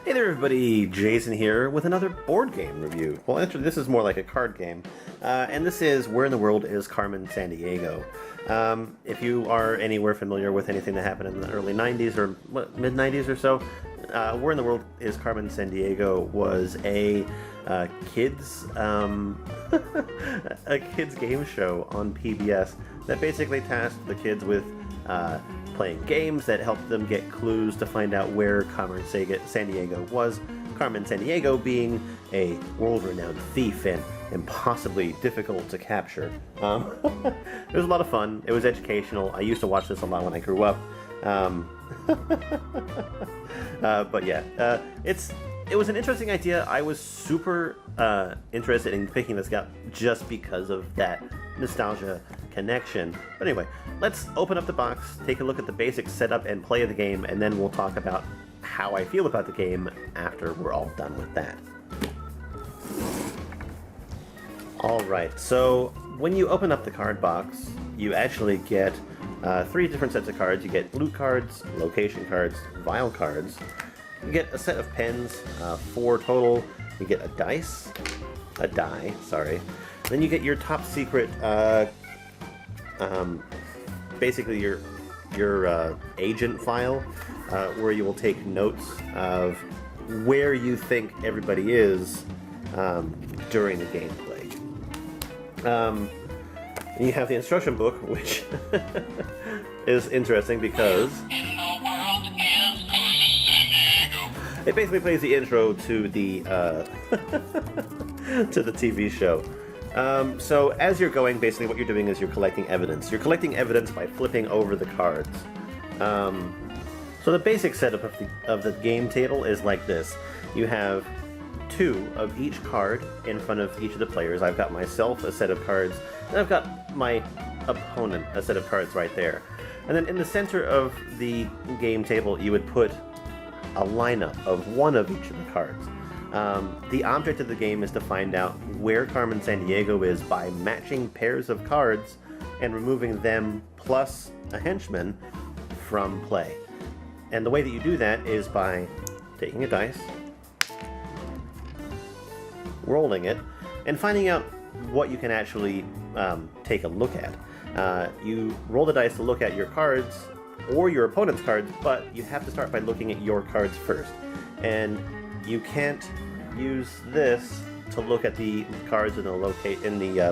Hey there everybody, Jason here with another board game review. Well, actually this is more like a card game, and this is Where in the World is Carmen Sandiego? If you are anywhere familiar with anything that happened in the early 90s or mid-90s or so, Where in the World is Carmen Sandiego was a kids a kids game show on PBS that basically tasked the kids with playing games that helped them get clues to find out where Carmen Sandiego was. Carmen Sandiego being a world-renowned thief and impossibly difficult to capture. It was a lot of fun. It was educational. I used to watch this a lot when I grew up. But yeah, it was an interesting idea. I was super interested in picking this up just because of that nostalgia connection. But anyway, let's open up the box, take a look at the basic setup and play of the game, and then we'll talk about how I feel about the game after we're all done with that. Alright, so when you open up the card box, you actually get 3 different sets of cards. You get loot cards, location cards, vial cards. You get a set of pens, 4 total. You get a die, sorry. Then you get your top secret, basically your agent file, where you will take notes of where you think everybody is during the gameplay. And you have the instruction book, which is interesting because it basically plays the intro to the to the TV show. So as you're going, basically what you're doing is you're collecting evidence. You're collecting evidence by flipping over the cards. So the basic setup of the game table is like this. You have 2 of each card in front of each of the players. I've got myself a set of cards, and I've got my opponent a set of cards right there. And then in the center of the game table, you would put a lineup of 1 of each of the cards. The object of the game is to find out where Carmen Sandiego is by matching pairs of cards and removing them plus a henchman from play. And the way that you do that is by taking a dice, rolling it, and finding out what you can actually take a look at. You roll the dice to look at your cards or your opponent's cards, but you have to start by looking at your cards first. And you can't use this to look at the cards in the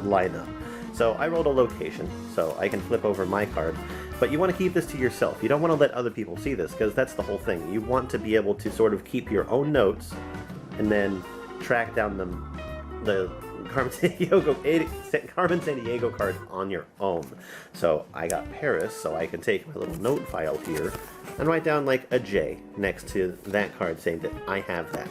lineup. So I rolled a location, so I can flip over my card. But you want to keep this to yourself. You don't want to let other people see this, because that's the whole thing. You want to be able to sort of keep your own notes and then track down the Carmen Sandiego card on your own. So I got Paris, so I can take my little note file here and write down like a J next to that card saying that I have that.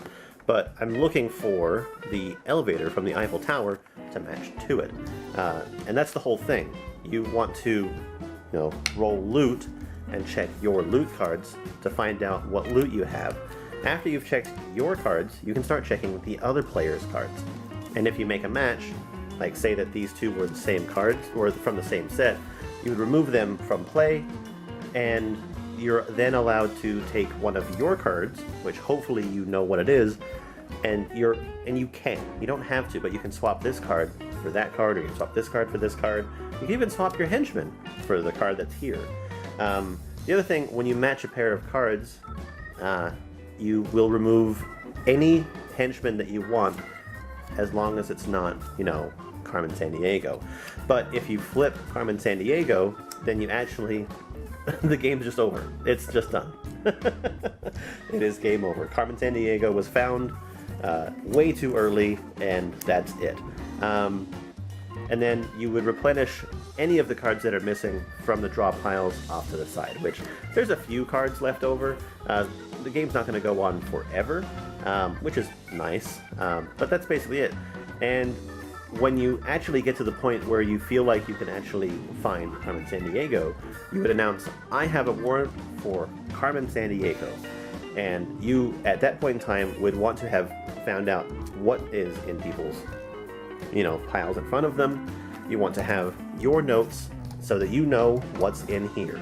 But I'm looking for the elevator from the Eiffel Tower to match to it. And that's the whole thing. You want to, roll loot and check your loot cards to find out what loot you have. After you've checked your cards, you can start checking the other player's cards. And if you make a match, like say that these 2 were the same cards, or from the same set, you would remove them from play, and you're then allowed to take one of your cards, which hopefully you know what it is, and you can. You don't have to, but you can swap this card for that card, or you can swap this card for this card. You can even swap your henchman for the card that's here. The other thing, when you match a pair of cards, you will remove any henchman that you want, as long as it's not, Carmen Sandiego. But if you flip Carmen Sandiego, then you actually, the game's just over. It's just done. It is game over. Carmen Sandiego was found way too early, and that's it. And then you would replenish any of the cards that are missing from the draw piles off to the side, which there's a few cards left over. The game's not going to go on forever, which is nice, but that's basically it. And when you actually get to the point where you feel like you can actually find Carmen Sandiego, you would announce, I have a warrant for Carmen Sandiego. And you, at that point in time, would want to have found out what is in people's, piles in front of them. You want to have your notes so that you know what's in here.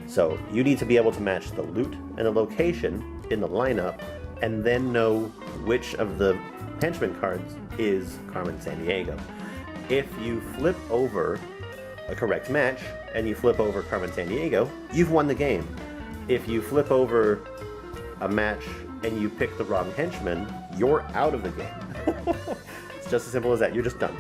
So you need to be able to match the loot and the location in the lineup and then know which of the henchman cards is Carmen Sandiego. If you flip over a correct match and you flip over Carmen Sandiego, you've won the game. If you flip over a match and you pick the wrong henchman, you're out of the game. It's just as simple as that. You're just done.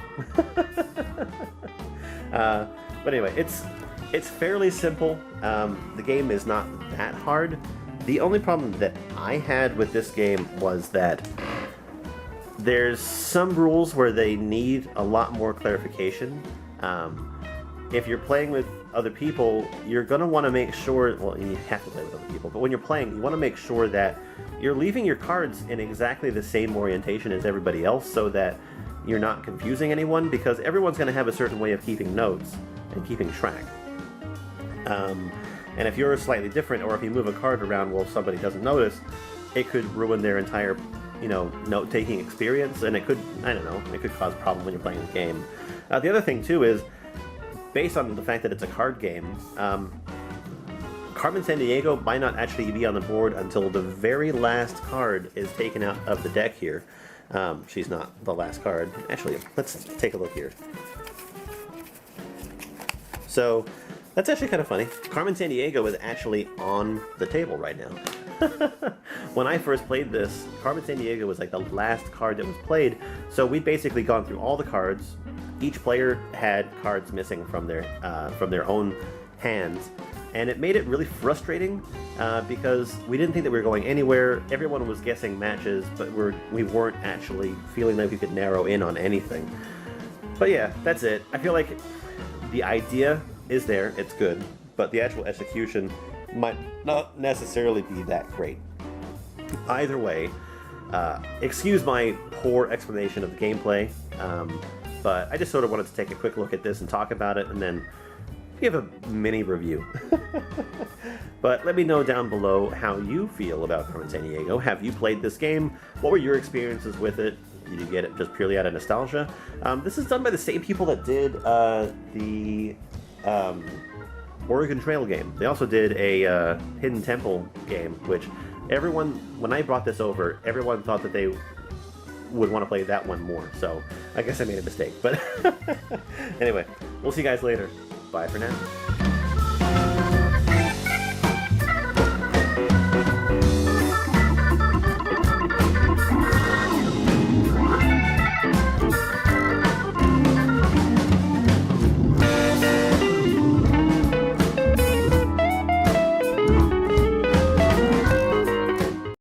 But anyway, it's fairly simple. The game is not that hard. The only problem that I had with this game was that there's some rules where they need a lot more clarification. If you're playing with other people, you're going to want to make sure, well, you have to play with other people, but when you're playing, you want to make sure that you're leaving your cards in exactly the same orientation as everybody else so that you're not confusing anyone, because everyone's going to have a certain way of keeping notes and keeping track. And if you're slightly different, or if you move a card around while somebody doesn't notice, it could ruin their entire, note-taking experience, and it could, it could cause a problem when you're playing the game. The other thing, too, is, based on the fact that it's a card game, Carmen Sandiego might not actually be on the board until the very last card is taken out of the deck here. She's not the last card. Actually, let's take a look here. So, that's actually kind of funny. Carmen Sandiego is actually on the table right now. When I first played this, Carmen Sandiego was like the last card that was played, so we'd basically gone through all the cards. Each player had cards missing from their own hands, and it made it really frustrating because we didn't think that we were going anywhere. Everyone was guessing matches, but we weren't actually feeling like we could narrow in on anything. But yeah, that's it. I feel like the idea is there, it's good, but the actual execution might not necessarily be that great. Either way, excuse my poor explanation of the gameplay, but I just sort of wanted to take a quick look at this and talk about it and then give a mini review. But let me know down below how you feel about Carmen Sandiego. Have you played this game? What were your experiences with it? Did you get it just purely out of nostalgia? This is done by the same people that did the Oregon Trail game. They also did a Hidden Temple game, which everyone, when I brought this over, everyone thought that they would want to play that one more. So I guess I made a mistake. But anyway, we'll see you guys later. Bye for now.